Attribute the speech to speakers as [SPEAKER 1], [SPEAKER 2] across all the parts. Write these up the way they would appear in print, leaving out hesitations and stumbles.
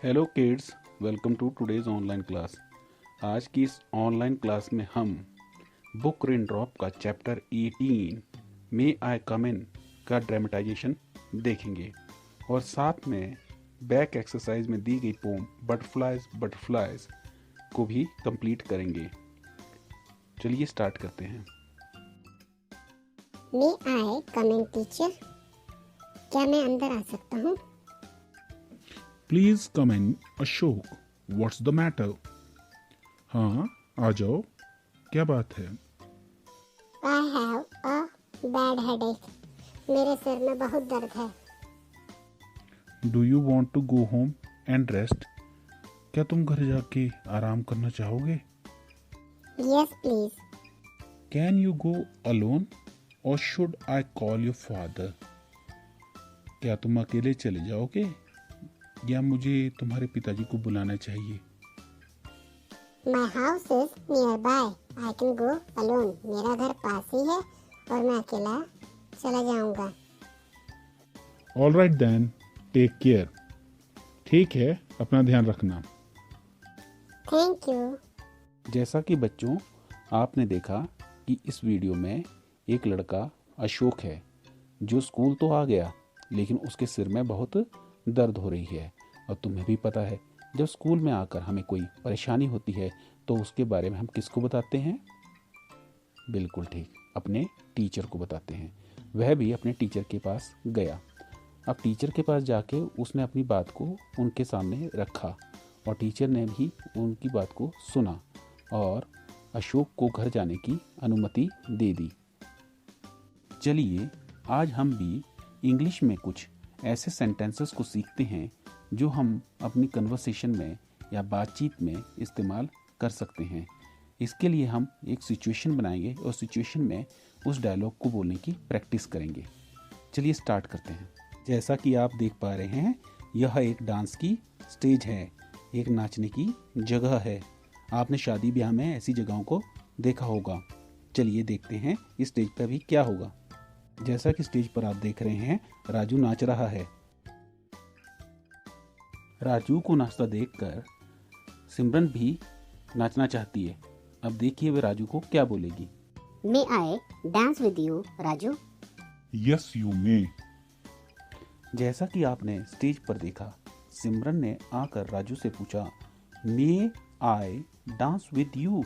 [SPEAKER 1] Hello kids, welcome to today's online class. आज की इस ऑनलाइन क्लास में हम बुक रेन ड्रॉप का chapter 18 may I come in का ड्रामेटाइजेशन देखेंगे और साथ में बैक एक्सरसाइज में दी गई पोम बटरफ्लाइज बटरफ्लाइज को भी कंप्लीट करेंगे। चलिए स्टार्ट करते हैं।
[SPEAKER 2] मे आई कम इन टीचर, क्या मैं अंदर आ सकता हूँ?
[SPEAKER 3] Please come in Ashok, what's the matter? हाँ, आ जाओ, क्या बात है?
[SPEAKER 2] I have a bad headache, मेरे सिर में बहुत दर्द है।
[SPEAKER 3] Do you want to go home and rest? क्या तुम घर जाके आराम करना चाहोगे?
[SPEAKER 2] Yes please.
[SPEAKER 3] Can you go alone or should I call your father? क्या तुम अकेले चले जाओगे या मुझे तुम्हारे पिताजी को बुलाना चाहिए?
[SPEAKER 2] My house is near by, I can go alone, मेरा घर पास ही है और मैं अकेला चला जाऊंगा।
[SPEAKER 3] All right then, take care. ठीक है, अपना ध्यान रखना।
[SPEAKER 2] Thank you.
[SPEAKER 1] जैसा कि बच्चों आपने देखा कि इस वीडियो में एक लड़का अशोक है जो स्कूल तो आ गया लेकिन उसके सिर में बहुत दर्द हो रही है। और तुम्हें भी पता है जब स्कूल में आकर हमें कोई परेशानी होती है तो उसके बारे में हम किसको बताते हैं? बिल्कुल ठीक, अपने टीचर को बताते हैं। वह भी अपने टीचर के पास गया। अब टीचर के पास जाके उसने अपनी बात को उनके सामने रखा और टीचर ने भी उनकी बात को सुना और अशोक को घर जाने की अनुमति दे दी। चलिए आज हम भी इंग्लिश में कुछ ऐसे सेंटेंसेस को सीखते हैं जो हम अपनी कन्वर्सेशन में या बातचीत में इस्तेमाल कर सकते हैं। इसके लिए हम एक सिचुएशन बनाएंगे और सिचुएशन में उस डायलॉग को बोलने की प्रैक्टिस करेंगे। चलिए स्टार्ट करते हैं। जैसा कि आप देख पा रहे हैं यह एक डांस की स्टेज है, एक नाचने की जगह है। आपने शादी ब्याह में ऐसी जगहों को देखा होगा। चलिए देखते हैं इस स्टेज पर भी क्या होगा। जैसा कि स्टेज पर आप देख रहे हैं राजू नाच रहा है। राजू को नाचता देखकर सिमरन भी नाचना चाहती है। अब देखिए वे राजू को क्या बोलेगी।
[SPEAKER 2] May I dance with you Raju?
[SPEAKER 3] Yes you may.
[SPEAKER 1] जैसा कि आपने स्टेज पर देखा सिमरन ने आकर राजू से पूछा, मे आई डांस विद यू,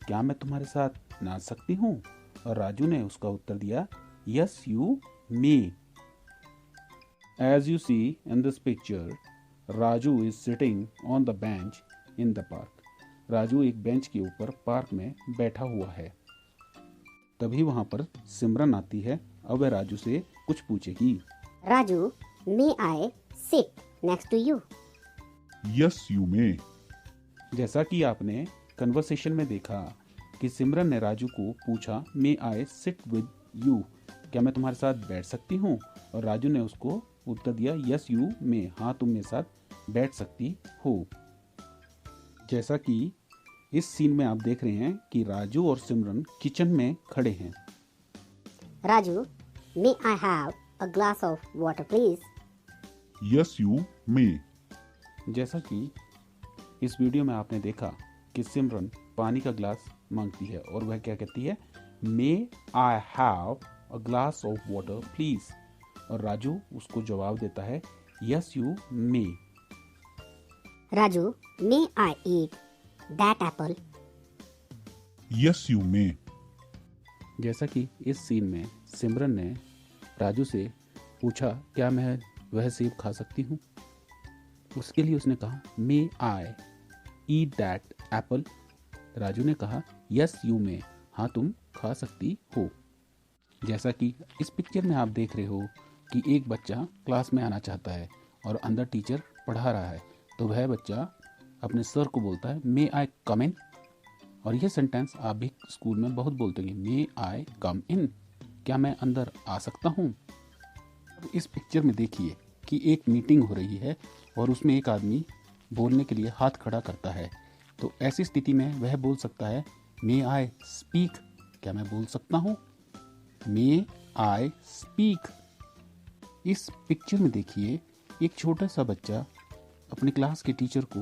[SPEAKER 1] क्या मैं तुम्हारे साथ नाच सकती हूँ? और राजू ने उसका उत्तर दिया, yes you may. As you see in this picture Raju is sitting on the bench in the park. Raju एक बेंच के ऊपर पार्क में बैठा हुआ है। तभी वहां पर सिमरन आती है। अब वह राजू से कुछ पूछेगी।
[SPEAKER 2] Raju, may I sit next to you?
[SPEAKER 3] Yes you may.
[SPEAKER 1] जैसा कि आपने कन्वर्सेशन में देखा कि सिमरन ने राजू को पूछा, मे आई सिट विद यू, क्या मैं तुम्हारे साथ बैठ सकती हूँ? और राजू ने उसको उत्तर दिया, यस यू मे, हाँ तुम मेरे साथ बैठ सकती हो। जैसा कि इस सीन में आप देख रहे हैं कि राजू और सिमरन किचन में खड़े हैं।
[SPEAKER 2] Raju, may I have a glass of water please?
[SPEAKER 3] Yes you may.
[SPEAKER 1] जैसा कि इस वीडियो में आपने देखा कि सिमरन पानी का ग्लास मांगती है और वह क्या कहती है, may I have a glass of water please. और राजू उसको जवाब देता है, yes you may.
[SPEAKER 2] Raju, may I eat that apple?
[SPEAKER 3] Yes you may.
[SPEAKER 1] जैसा कि इस सीन में सिमरन ने राजू से पूछा, क्या मैं वह सेब खा सकती हूँ? उसके लिए उसने कहा, मे I eat that Apple. Raju ने कहा, यस यू मे, हाँ तुम खा सकती हो। जैसा कि इस पिक्चर में आप देख रहे हो कि एक बच्चा क्लास में आना चाहता है और अंदर टीचर पढ़ा रहा है, तो वह बच्चा अपने सर को बोलता है, मे आई कम इन। और यह सेंटेंस आप भी स्कूल में बहुत बोलते हैं, मे आई कम इन, क्या मैं अंदर आ सकता हूँ? अब इस पिक्चर में देखिए कि एक मीटिंग हो रही है और उसमें एक आदमी बोलने के लिए हाथ खड़ा करता है। तो ऐसी स्थिति में वह बोल सकता है, मे आई स्पीक, क्या मैं बोल सकता हूँ? मे आई स्पीक। इस पिक्चर में देखिए एक छोटा सा बच्चा अपनी क्लास के टीचर को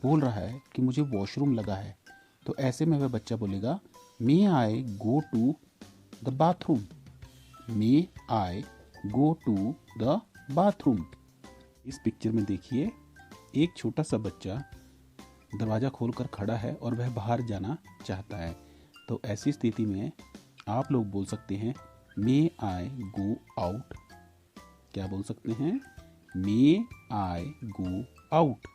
[SPEAKER 1] बोल रहा है कि मुझे वॉशरूम लगा है, तो ऐसे में वह बच्चा बोलेगा may I go to the bathroom, may I go to the bathroom. इस पिक्चर में देखिए एक छोटा सा बच्चा दरवाज़ा खोलकर खड़ा है और वह बाहर जाना चाहता है। तो ऐसी स्थिति में आप लोग बोल सकते हैं मे आई गो आउट। क्या बोल सकते हैं? मे आई गो आउट।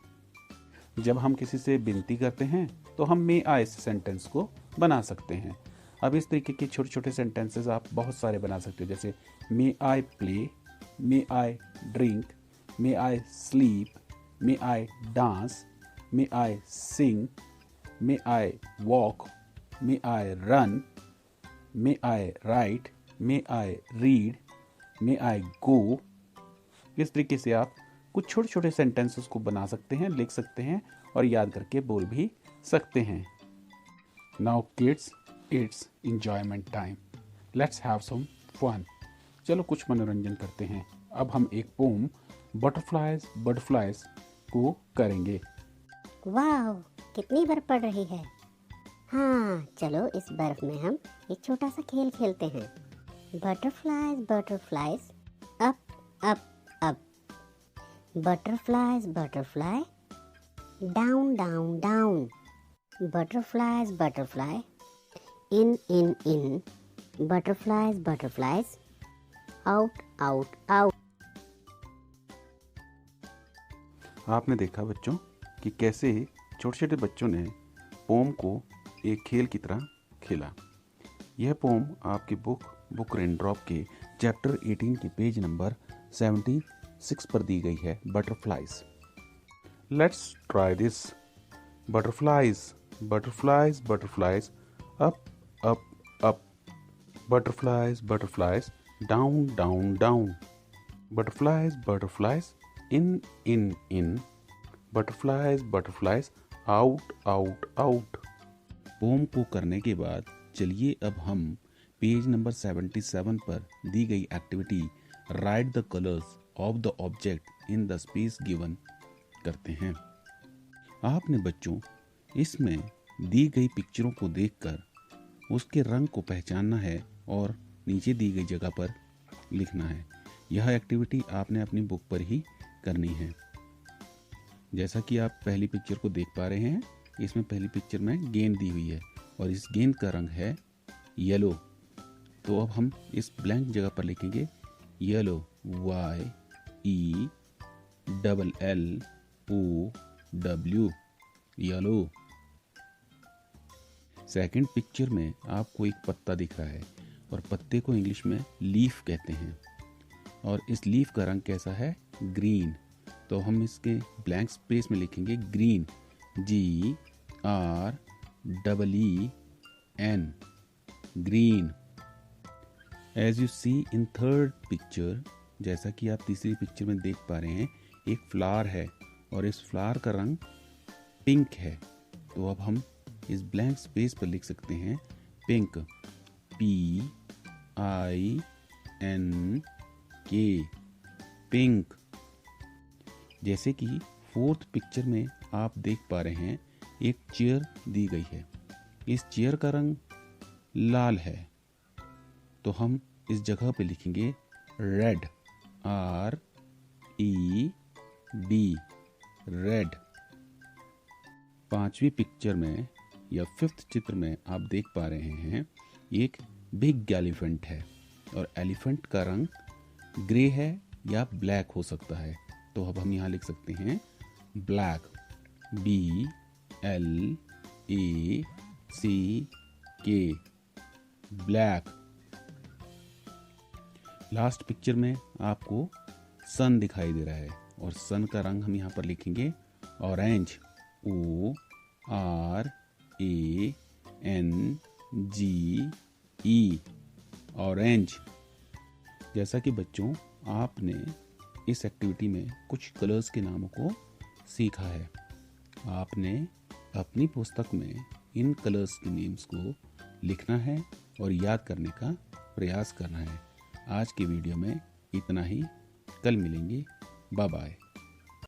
[SPEAKER 1] जब हम किसी से विनती करते हैं तो हम मे आई सेंटेंस को बना सकते हैं। अब इस तरीके के छोटे छोटे सेंटेंसेस आप बहुत सारे बना सकते हो, जैसे may I play, may I drink, may I sleep, may I dance, may I sing, may I walk, may I run, may I write, may I read, may I go. इस तरीके से आप कुछ छोटे छोटे सेंटेंसेस को बना सकते हैं, लिख सकते हैं और याद करके बोल भी सकते हैं। Now kids, it's enjoyment time, let's have some fun. चलो कुछ मनोरंजन करते हैं। अब हम एक पोम बटरफ्लाइज बटरफ्लाइज को करेंगे।
[SPEAKER 2] वाह, कितनी बर्फ पड़ रही है। हाँ, चलो इस बर्फ में हम एक छोटा सा खेल खेलते हैं। Butterflies butterflies up up up, butterflies butterfly down down down, butterflies butterfly in in in, butterflies butterflies out out out.
[SPEAKER 1] आपने देखा बच्चों कि कैसे छोटे छोटे बच्चों ने पोम को एक खेल की तरह खेला। यह पोम आपकी बुक रेनड्रॉप के चैप्टर 18 के पेज नंबर 76 पर दी गई है, butterflies. Let's try this. Butterflies butterflies butterflies up up up, butterflies butterflies down down down, butterflies butterflies in in in, butterflies butterflies out out out. Poem को करने के बाद चलिए अब हम पेज नंबर 77 पर दी गई activity right the colours of the object in the space given करते हैं। आपने बच्चों इसमें दी गई पिक्चरों को देखकर उसके रंग को पहचानना है और नीचे दी गई जगह पर लिखना है। यह एक्टिविटी आपने अपनी बुक पर ही करनी है। जैसा कि आप पहली पिक्चर को देख पा रहे हैं, इसमें पहली पिक्चर में गेंद दी हुई है और इस गेंद का रंग है येलो। तो अब हम इस ब्लैंक जगह पर लिखेंगे yellow, YELLLOW, yellow. Second picture में आपको एक पत्ता दिख रहा है और पत्ते को इंग्लिश में लीफ कहते हैं और इस लीफ का रंग कैसा है? ग्रीन। तो हम इसके ब्लैंक स्पेस में लिखेंगे green, GREEN, green. As you see in third picture, जैसा कि आप तीसरी पिक्चर में देख पा रहे हैं, एक फ्लावर है और इस फ्लावर का रंग पिंक है। तो अब हम इस ब्लैंक स्पेस पर लिख सकते हैं पिंक, PINK, पिंक। जैसे कि फोर्थ पिक्चर में आप देख पा रहे हैं एक चेयर दी गई है। इस चेयर का रंग लाल है, तो हम इस जगह पे लिखेंगे रेड, RED, रेड। पांचवी पिक्चर में या फिफ्थ चित्र में आप देख पा रहे हैं एक बिग एलिफेंट है और एलिफेंट का रंग ग्रे है या ब्लैक हो सकता है। तो अब हम यहाँ लिख सकते हैं black, BLACK, black. Last picture में आपको सन दिखाई दे रहा है और सन का रंग हम यहाँ पर लिखेंगे ऑरेंज, ORANGE, ऑरेंज। जैसा कि बच्चों आपने इस एक्टिविटी में कुछ कलर्स के नामों को सीखा है, आपने अपनी पुस्तक में इन कलर्स के नेम्स को लिखना है और याद करने का प्रयास करना है। आज की वीडियो में इतना ही, कल मिलेंगे, बाय बाय।